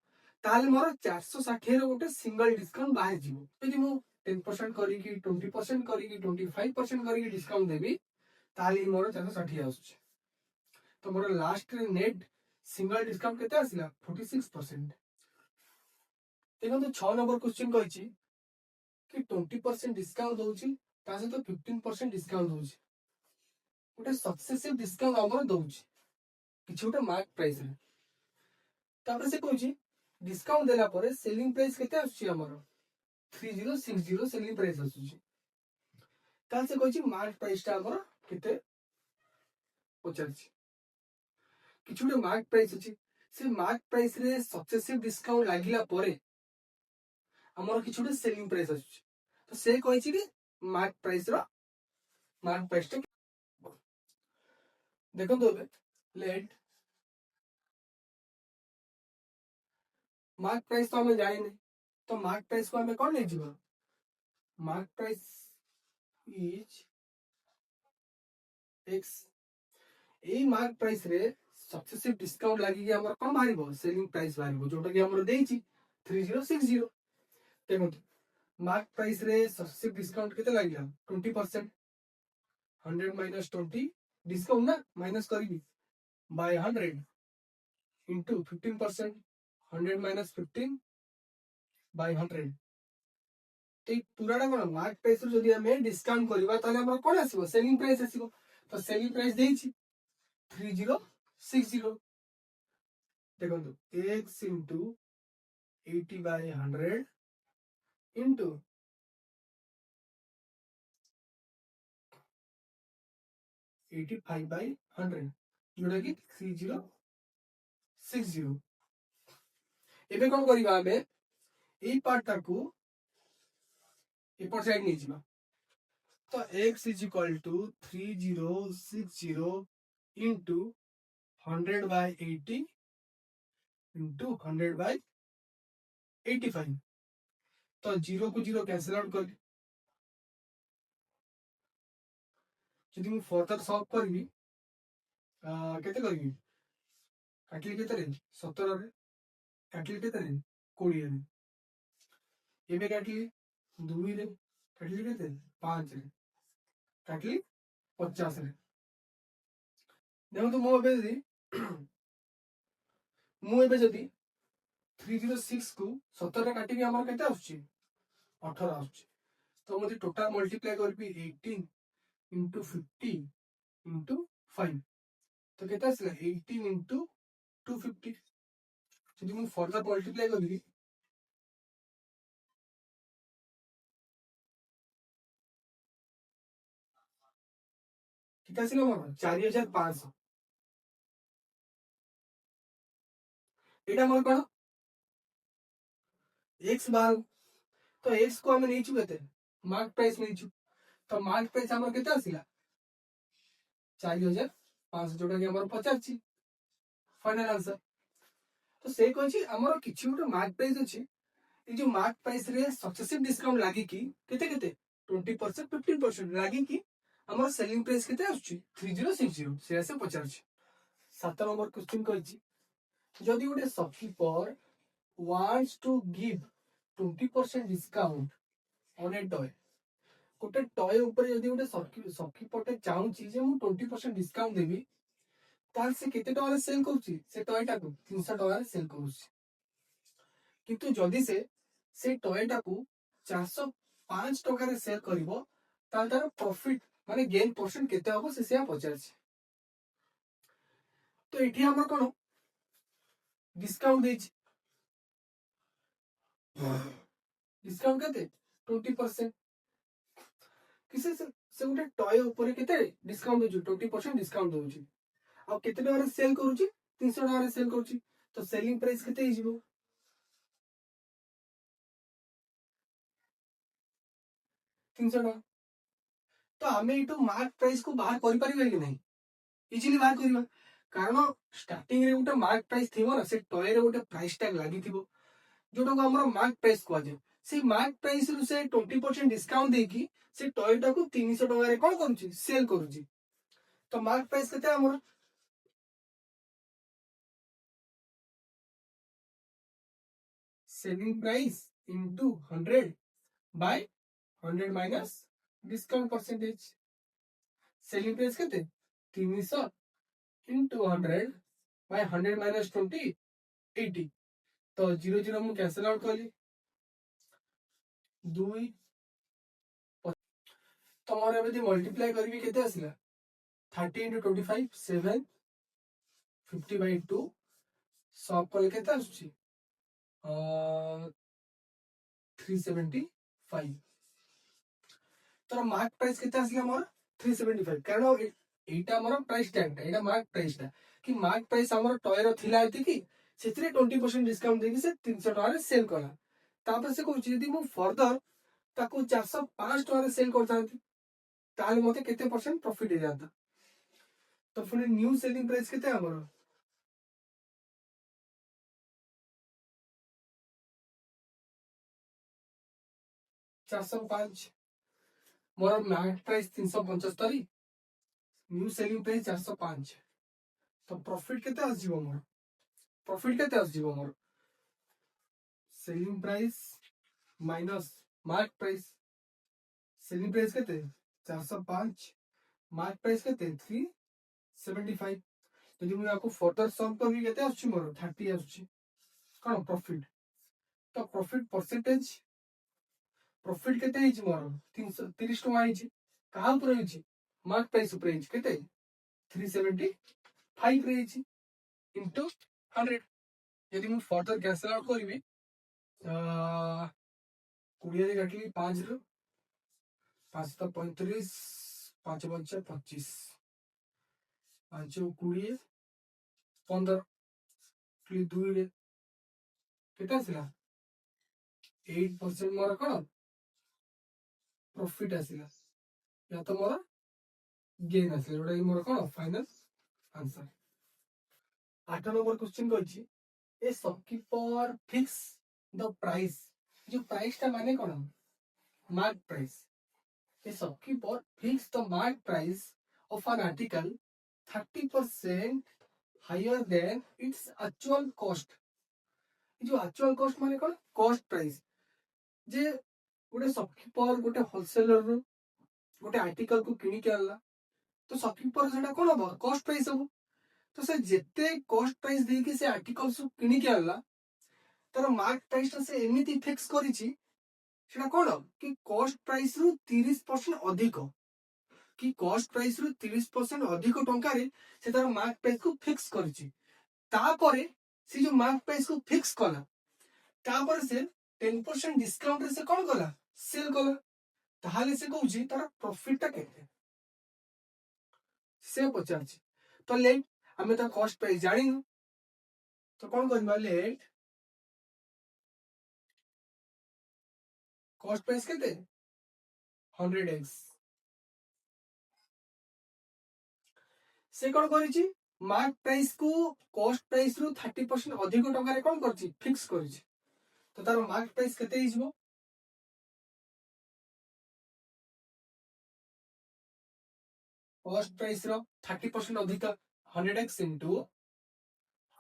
ताले मोर 460 रो गोटे सिंगल डिस्काउंट बाहर जीवो यदि मु 10% करी कि 20% करी कि 25% करी कि डिस्काउंट देबी ताले मोर 460 आसुछ तो मोर लास्ट रे नेट सिंगल डिस्काउंट केते आसिला 46%। देखो तो 6 नंबर क्वेश्चन कहिछि कि 20% डिस्काउंट दोछि ता से तो 15% डिस्काउंट दोछि गोटे सक्सेसिव डिस्काउंट हमर दोछि किछि गोटे मार्क प्राइस रे तापर से कहछि डिस्काउंट देला परे सेलिंग प्राइस केते आछि हमर 3060 सेलिंग प्राइस आछि ताल से कहछि मार्क प्राइस ता हमर केते पचाछि किछि गोटे मार्क प्राइस अछि से मार्क प्राइस रे सक्सेसिव डिस्काउंट लागिला परे हमर किछि गोटे सेलिंग प्राइस आछि तो से कहछि कि मार्क प्राइस ता देखो तो लेट मार्क प्राइस तो हमें जाने तो मार्क प्राइस को हमें कौन ले जीवा mark price is x A mark price रे सक्सेसिव डिस्काउंट लागि कि हमर कोन बाहरिबो सेलिंग प्राइस बाहरिबो जोटा कि हमर देइछि 3060 देखो मार्क प्राइस रे सक्सेसिव डिस्काउंट केते लागिला 20% 100 माइनस 20 डिस्काउंट ना माइनस करिबी बाय 100 into 15% 100 माइनस 15 बाय 100 ते पुराना कोन मार्क प्राइस रे जदी हमें डिस्काउंट करबा ताले हमर कोन आसीबो सेलिंग प्राइस आसीबो तो सेलिंग प्राइस देइछि 3060 देखो x into 80 by 100 into 85 by 100 जोटा कि 3060 एबे कोन करिबा हमें एई पार्ट टाकू एपर साइड नै जिबा तो x is equal to 3060 into 100 by 80 into 100 by 85 तो 0 को 0 कैंसिल आउट कर जदि मु फर्दर सॉल्व करबी केते करबी काटली केते रे 17 रे काटली केते रे 20 रे एबे काटली 2 रे काटली केते 5 रे काटली 50 रे देखो तो मु एबे जदी 306 को 17 रे काटी हमर केते आछी 18 आछी तो मते टोटल मल्टीप्लाई करबी 18 into 50 into 5 तो केते आसला 18 into 250 जदी मु फर्दर मल्टीप्लाई करबी कितना आसला मोर 4500 एटा मोर कोन x बार तो x को हम नै छु केते मार्क प्राइस नै छु तो मार्क प्राइस हमर केते आसिला 4500 जोटा कि हमर 50 छि फाइनल आंसर तो से कहछि हमर किछि गोटे मार्क प्राइस अछि ए जो मार्क प्राइस रे सक्सेसिव डिस्काउंट लागि कि केते केते 20% 15% लागि कि हमर सेलिंग प्राइस केते आछी 3060 से आसे 50 7 नंबर क्वेश्चन कहछि जदि गोटे shopkeeper wants to give 20% discount on a toy गोटे टॉय ऊपर जदि गोटे शॉपकीपर टे चाहूची जे मु 20% डिस्काउंट देबी ताल से केते टका सेल करूची से टॉय टाकू 300 टका सेल करूची किंतु जदि से टॉय टाकू 405 टका रे सेल करिवो ताल तार प्रॉफिट माने गेन परसेंट केते हबो से से पचारची तो एठी हमर कोन डिस्काउंट देछि डिस्काउंट केते 20% किसे से गोटे टॉय ऊपर केते डिस्काउंट दोछु 20% डिस्काउंट दोछु आ केते टका रे सेल करूची 300 टका रे सेल करूची तो सेलिंग प्राइस केते हि जिवो 300 टका तो हमें इटो मार्क प्राइस को बाहर करि परिबे कि नहीं इजीली बाहर करिबा कारण स्टार्टिंग रे गोटे मार्क प्राइस थिबो ना से टॉय रे गोटे प्राइस टैग लागि थिबो जोटा को हमर मार्क प्राइस को आजे से मार्क प्राइस रु से 20% डिस्काउंट देकी से टॉय टा को 300 टका रे कोन करूची सेल करूची तो मार्क प्राइस केते हमर selling price into 100 by 100 minus discount percentage selling price केते 300 इनटू 100 बाय 100 माइनस 20 80 तो 0 0 मु कैंसिल आउट कली 2 तो मोर एबे मल्टीप्लाई करबी केते आसिला 30 into 25 7 50 by 2 सब कले केते आसुची 375 तर मार्क प्राइस केते आसिला मोर 375 कारण एटा मोर प्राइस टैग एटा मार्क प्राइस टा कि मार्क प्राइस हमर टॉयर थिला एति कि सेतिरे 20% डिस्काउंट देकी से 300 टका रे सेल कला तापर से कहूची यदि मु फर्दर ताको 405 टका रे सेल करथांती ताले मते केते परसेंट प्रॉफिट हे जाता तो पुनी न्यू सेलिंग प्राइस केते हमर 405 मोर mark price 375 new selling price 405 तो प्रॉफिट केते आस जीवो मोर प्रॉफिट केते आस जीवो मोर selling price minus mark price selling price केते 405 मार्क प्राइस केते 375 यदि मु आपको फर्दर सम करबी केते आछी मोर 30 आछी कोन प्रॉफिट तो प्रॉफिट परसेंटेज प्रॉफिट केते हिची मोर 330 टका हिची कहा ऊपर हिची मार्क प्राइस ऊपर हिची केते 375 रे हिची इनटू 100 यदि मु फर्दर कैंसिल आउट करबी 20 रे काटली 5 रो 5 तो 35 5 5 25 5 20 15 क्ली 2 रे केते आसिला 8% मोर कोन प्रॉफिट आसिला या तो मोर गेन आसिला जोटा कि मोर कोन फाइनल आंसर 8 नंबर क्वेश्चन कहछि a shopkeeper fix the price जो प्राइस ता माने कोन mark price a shopkeeper fix the mark price of an article 30% higher than its actual cost जो एक्चुअल कॉस्ट माने कोन कॉस्ट प्राइस जे गोटे शॉपकीपर गोटे होलसेलर रो गोटे आर्टिकल को किनी के आला तो शॉपकीपर सेटा कोन हो कॉस्ट प्राइस हो तो से जेते कॉस्ट प्राइस दे के से आर्टिकल सु किनी के आला तर मार्क प्राइस से एमिति फिक्स करिछि सेटा कोन कि कॉस्ट प्राइस रु 30% अधिक कि कॉस्ट प्राइस रु 30% अधिक टंका रे से तार मार्क प्राइस को फिक्स करिछि तापरे से जो मार्क प्राइस को फिक्स कला तापर से 10% डिस्काउंट रे से कोन कला सेल कला ताहाले से कहउछि तार प्रॉफिट ता केते से पचारछि तो लेट हमें तो कॉस्ट प्राइस जानी तो कौन करबा लेट कॉस्ट प्राइस केते 100x से कौन करिछि मार्क प्राइस को कॉस्ट प्राइस रु 30% अधिक टंका रे कौन करछि फिक्स करिछि तो तार मार्क प्राइस केते हिजबो कॉस्ट प्राइस रो 30% अधिक 100x into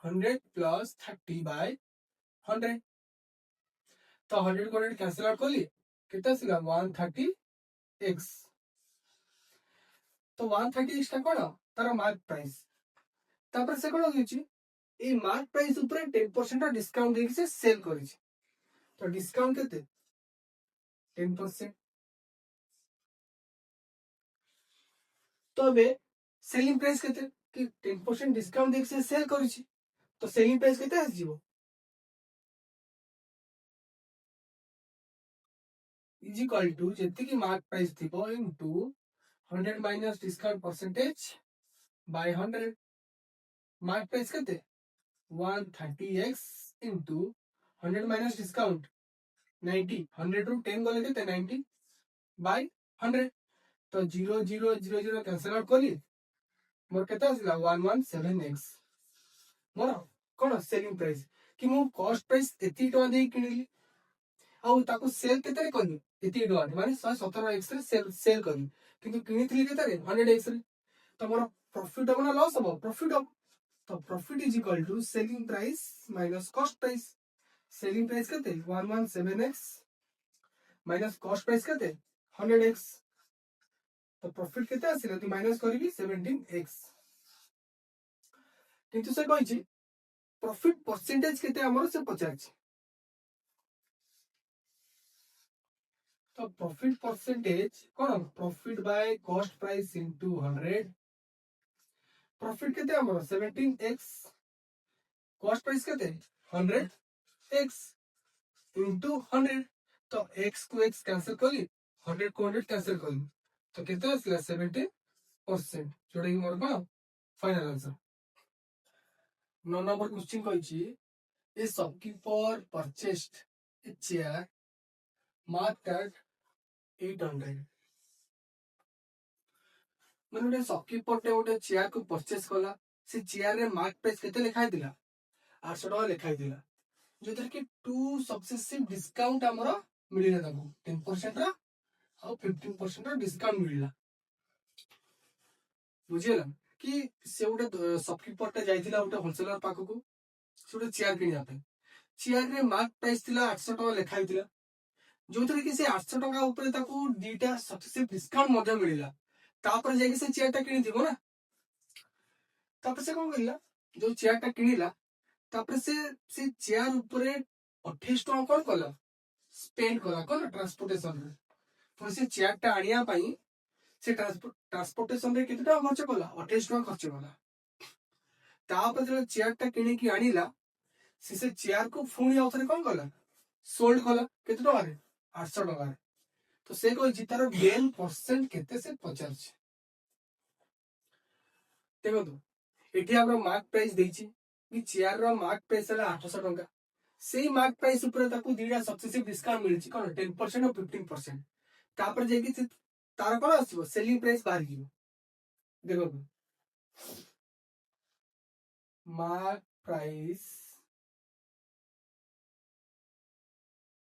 100 plus 30 by 100 तो 100 को 100 कैंसिल आउट करली केते आसिला 130x तो 130x ता कोन तार मार्क प्राइस तापर से कोन होइछि ए मार्क प्राइस ऊपर 10% डिस्काउंट देके से सेल करिछि तो डिस्काउंट केते 10% तो बे सेलिंग प्राइस केते कि 10% डिस्काउंट देके से सेल करिछि तो सेलिंग प्राइस केते आस जीवो इज इक्वल टू जेति की मार्क प्राइस थिबो into 100 minus discount percentage by 100 mark price केते 130x into 100 minus discount 90 100 रू 10 गले केते 90 बाय 100 तो 0 0 0 0 कैंसिल आउट करी मोर केते आसिला 117x मोर कोन सेलिंग प्राइस कि मु कॉस्ट प्राइस एती टका दे किनिली आउ ताको सेल केते रे करनी एती टका माने 117x रे सेल करनी किंतु किनिथली केते रे 100x रे तो मोर प्रॉफिट हम ना लॉस हम प्रॉफिट हम तो profit is equal to selling price minus cost price selling price केते 117x माइनस कॉस्ट प्राइस केते 100x तो प्रॉफिट केते आसिला तो माइनस करबी 17x किंतु से कहिछि प्रॉफिट परसेंटेज केते हमर से पचारछि तो profit percentage cone profit by cost price into 100 profit केते हमर 17x कॉस्ट प्राइस केते 100x इनटू 100 तो x को x कैंसिल करी 100 को 100 कैंसिल करी तो केते आसला 70% जोडा कि मोर कोन फाइनल आंसर 9 नंबर क्वेश्चन कहिछि a shopkeeper purchased a chair marked at 800 ମାନେ ଗୋଟେ ଶପକିପରଟେ ଗୋଟେ ଚେୟାର କୁ ପରଚେଜ କଲା ସେ ଚେୟାର ରେ ମାର୍କ ପ୍ରାଇସ୍ କେତେ ଲେଖା ହେଇଥିଲା 800 ଟଙ୍କା ଲେଖା ହେଇଥିଲା ଯୋଉଥିରେ କି ଟୁ ସକ୍ସେସିଭ ଡିସକାଉଣ୍ଟ ଆମର ମିଳିଲା ତାକୁ 10% ର ଆଉ 15% ର ଡିସକାଉଣ୍ଟ ମିଳିଲା ବୁଝିଲା କି ସେ ଗୋଟେ ଶପକିପରଟେ ଯାଇଥିଲା ଗୋଟେ ହୋଲସେଲର ପାଖକୁ ସେ ଗୋଟେ ଚେୟାର କିଣିବା ପାଇଁ ଚେୟାର ରେ ମାର୍କ ପ୍ରାଇସ୍ ଥିଲା 800 ଟଙ୍କା ଲେଖା ହେଇଥିଲା ଯୋଉଥିରେ କି ସେ 800 ଟଙ୍କା ଉପରେ ତାକୁ ଦିଟା ସକ୍ସେସିଭ ଡିସକାଉଣ୍ଟ ମଧ୍ୟ ମିଳିଲା तापर जाके से चेयर टा किनी ना तापर से कौन करला जो चेयर टा किनिला तापर से चेयर ऊपर 28 टका कौन कला स्पेंड कला कौन ट्रांसपोर्टेशन रे पर से चेयर टा आनिया पई से ट्रांसपोर्टेशन रे कितना खर्च कला 28 टका खर्च कला तापर जो चेयर टा किनी की आनिला से चेयर को फुणी आउथरे कौन कला सोल्ड कला कितना टका रे 800 टका रे तो से कोई जितार गेन परसेंट केते से 50 देखो तो एठी हमर मार्क प्राइस देछि कि चेयर रो मार्क प्राइस है 800 टका सेही मार्क प्राइस ऊपर ताकू दीडा सक्सेसिव डिस्काउंट मिलछि कोन 10% और 15% तापर जे कि तार कोन आसीबो सेलिंग प्राइस बाहर गिबो देखो तो मार्क प्राइस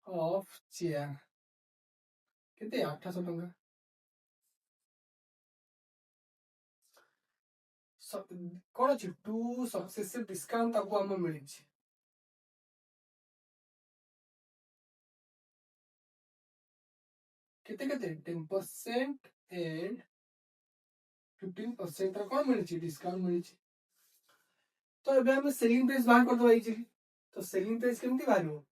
ऑफ चेयर केते 800 टका कौन अच्छी टू सक्सेसिव डिस्काउंट आपको हम मिली केते केते 10% एंड 15% कौन मिली डिस्काउंट मिली तो एबे हम सेलिंग प्राइस बाहर कर दो इजीली तो सेलिंग प्राइस केमती बाहर हो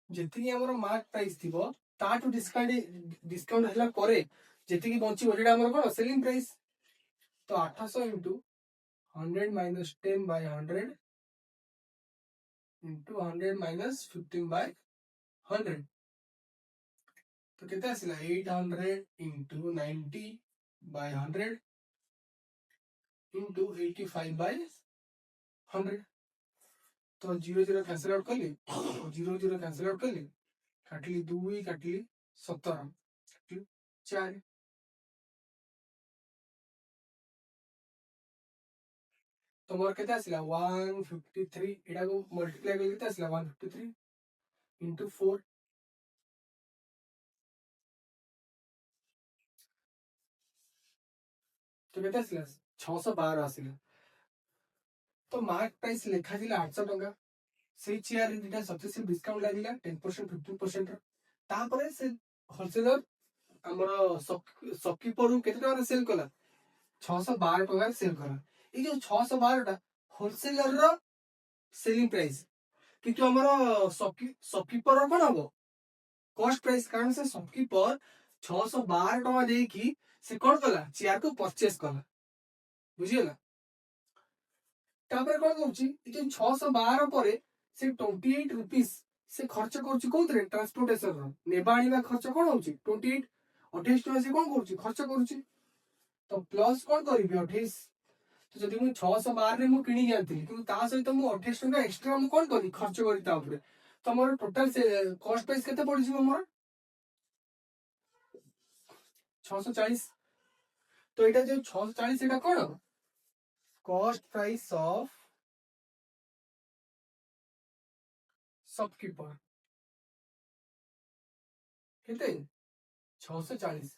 जेतिकी हमर मार्क प्राइस थिबो ताटू डिस्काउंट हला करे जेतिकी बंची ओजेडा हमर कोन सेलिंग प्राइस तो 800 into 100 minus 10 by 100 into 100 minus 15 by 100 तो कितना आसिला 800 into 90 by 100 into 85 by 100 तो 0 0 कैंसिल आउट करली 0 0 कैंसिल आउट करली काटली 2 काटली 17 काटली 4 तो मोर केते आसिला 153 एडा को मल्टीप्लाई करके केते आसिला 153 into 4 तो केते आसिला 612 आसिला तो मार्क प्राइस लेखा दिला 800 टका से चेयर रे दिटा सक्सेसिव डिस्काउंट लागिला 10% 15% रो तापरे से होलसेलर हमर शॉपकीपर केते टका सेल कला 612 टका सेल कला ए जो 612 टा होलसेलर रो सेलिंग प्राइस किंतु हमर शॉपकीपर रो कोन हबो कॉस्ट प्राइस कारण से शॉपकीपर 612 टका दे की से कोन कला चेयर को परचेस कला बुझियला तापर कोन कहउची ए जो 612 परे से 28 रुपीस से खर्च करछि कोथरे ट्रांसपोर्टेशन रो नेबा आनिबा खर्च कोन होउची 28 28 टका से कोन करछि खर्च करछि तो प्लस कोन करबी 28 तो जदि मु 612 रे मु किनी जानथिली किंतु ता सहित मु 28 टका एक्स्ट्रा मु कोन करी खर्च करी ता ऊपर तो मोर टोटल से कॉस्ट प्राइस केते पड़ि जिवो मोर 640 तो एटा जो 640 एटा कोन कॉस्ट प्राइस ऑफ शॉपकीपर केते 640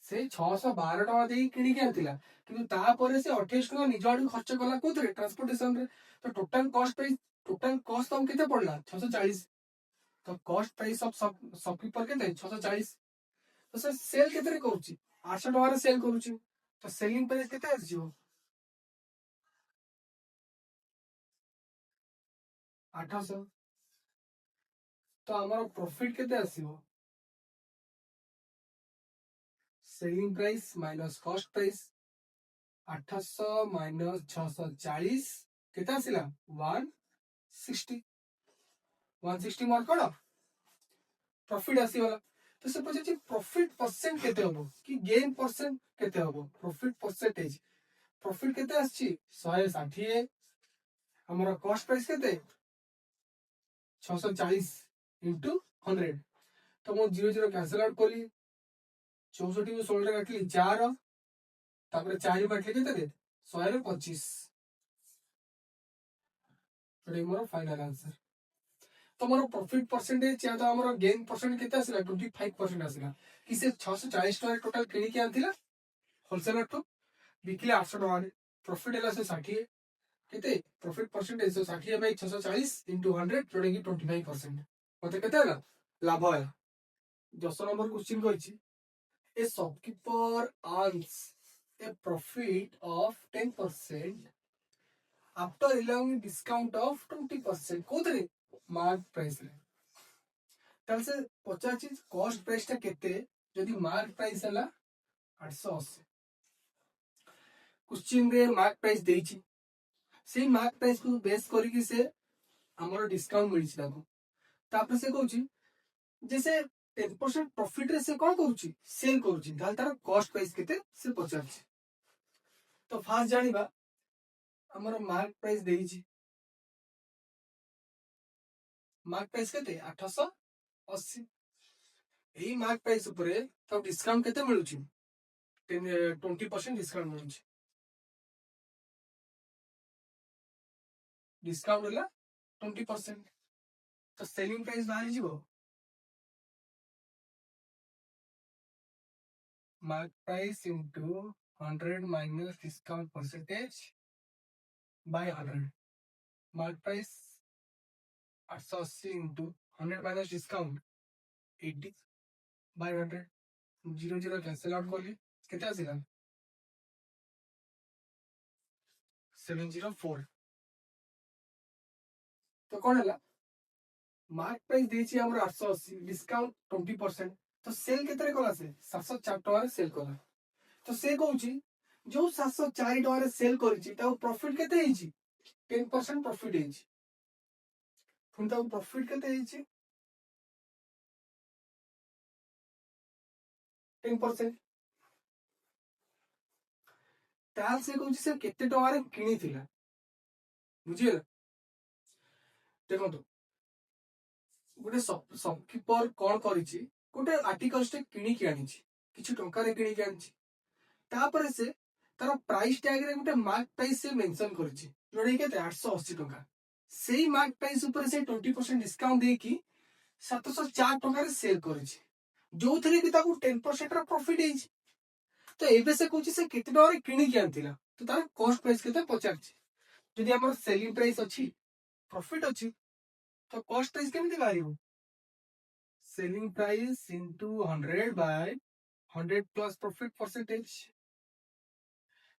से 612 टका देई किणी के आंतिला किंतु तापरे से 28 टका निज आडू खर्च कला कोथरे ट्रांसपोर्टेशन रे तो टोटल कॉस्ट हम केते पड़ला 640 तो कॉस्ट प्राइस ऑफ शॉपकीपर केते 640 तो सर सेल केते रे करूची 800 टका रे सेल करूची तो सेलिंग प्राइस केते आसीबो 800 तो हमर प्रॉफिट केते आसीबो selling price minus cost price 800 minus 640 केते आसिला 160 160 मोर कोन प्रॉफिट आसीगला तो से पछे प्रॉफिट परसेंट केते होबो कि गेन परसेंट केते होबो प्रॉफिट परसेंटेज प्रॉफिट केते आछि 160 हमर कॉस्ट प्राइस केते 640 इनटू 100 तो मो 00 कैंसिल आउट कली 64 को 16 रे काटली 4 तापर 4 काटली केते दे 100 रे 25 एडे मोर फाइनल आंसर तो मोर प्रॉफिट परसेंटेज या तो हमर गेन परसेंट केते आसिला 25% आसिला कि से 640 टका टोटल किनी के आंतिला होलसेलर टू बिकले 800 टका प्रॉफिट एला से 60 केते प्रॉफिट परसेंटेज 60 बाय 640 इनटू 100 जोड़े की 25% मते केते होला लाभ होला 10 नंबर क्वेश्चन कहिछि a shopkeeper earns a profit of 10% after allowing discount of 20% कोथरे मार्क प्राइस रे तल से पचाची कॉस्ट प्राइस ता केते जदी मार्क प्राइस हला 880 क्वेश्चन रे मार्क प्राइस देइछि से मार्क प्राइस को बेस करिकि से हमर डिस्काउंट मिलछि ताको तापर से कहउछि जैसे 10% प्रॉफिट रे से कोन कहउछि सेल कहउछि दाल तार कॉस्ट प्राइस केते से पचाछि तो फास्ट जानिबा हमर मार्क प्राइस देइछि मार्क प्राइस केते 880 एई मार्क प्राइस ऊपरे तो डिस्काउंट केते मिलुछि 20% डिस्काउंट मिलुछि डिस्काउंट होला 20% तो सेलिंग प्राइस बाहर जीवो mark price into 100 minus discount percentage by 100 mark price 880 into 100 minus discount 80 by 100 00 cancel out करली केते आसिला 704 तो कोन हला मार्क प्राइस देछि हमर 880 डिस्काउंट 20% तो सेल केतरे कला से 704 टका रे सेल कला तो से कहउछि जो 704 टका रे सेल करिछि ता प्रॉफिट केते हेछि 10% प्रॉफिट हेछि फुन ता प्रॉफिट केते हेछि 10% ताल से कहउछि से केते टका रे किनी थिला बुझियला देखो तो गोटे शॉपकीपर कौन करिछि गोटे आर्टिकल्स टे किनी के आनिछि किछु टंका रे किनी के आनिछि तापर से तार प्राइस टैग रे गोटे मार्क प्राइस से मेंशन करिछि जोडे केते 880 टंका सेही मार्क प्राइस ऊपर से 20% डिस्काउंट दे कि 704 टंका रे सेल करिछि जो थरे कि ताकू 10% रा प्रॉफिट हेछि तो एबे से कहउछि से केते टका रे किनी के आनतिला तो तार कॉस्ट प्राइस केते पचारछि जदि हमर सेलिंग प्राइस अछि प्रॉफिट अछि तो कॉस्ट प्राइस केमिति बाहिबो selling price into 100 by 100 plus profit percentage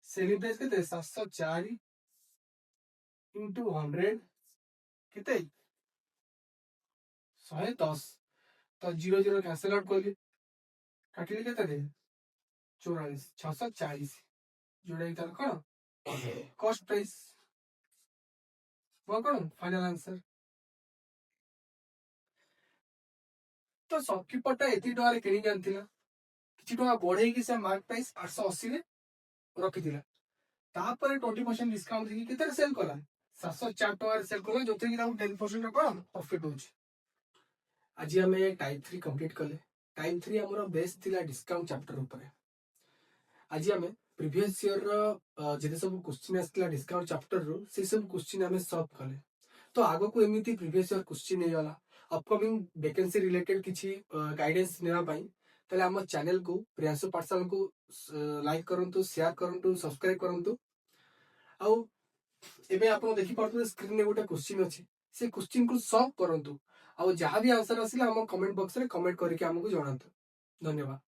selling price केते 704 इनटू 100 केते 110 तो 00 कैंसिल आउट करली काटली केते दे 44 640 जोडा इतार कोन कॉस्ट प्राइस वो कोन फाइनल आंसर तो शॉपकीपर टा एती टका रे किनी जानथिला किछि टका बढ़ेई कि से मार्क प्राइस 880 रे रखिथिला तापर 20% डिस्काउंट देखि केते सेल कला 704 टका रे सेल कला जोथे कि 10% रा कोन प्रॉफिट होछि आज हमें टाइप 3 कंप्लीट कले टाइप 3 हमरो बेस थिला डिस्काउंट चैप्टर ऊपर आज हमें प्रीवियस ईयर रो जेते सब क्वेश्चन आस्तिला डिस्काउंट चैप्टर रो से सब क्वेश्चन हमें सॉल्व कले तो आगो को एमिति प्रीवियस ईयर क्वेश्चन नै होला अपकमिंग वैकेंसी रिलेटेड किछि गाइडेंस नेवा पई ताले आम चैनल को प्रियांशु पाठशाला को लाइक करंतु, शेयर करंतु, सब्सक्राइब करंतु। आउ एबे आपण देखि पारतु स्क्रीन रे गोटे क्वेश्चन अछि, से क्वेश्चन को सॉल्व करंतु। आउ जहां भी आंसर आसिला हम कमेंट बॉक्स रे कमेंट करके हमको जणांतु। धन्यवाद।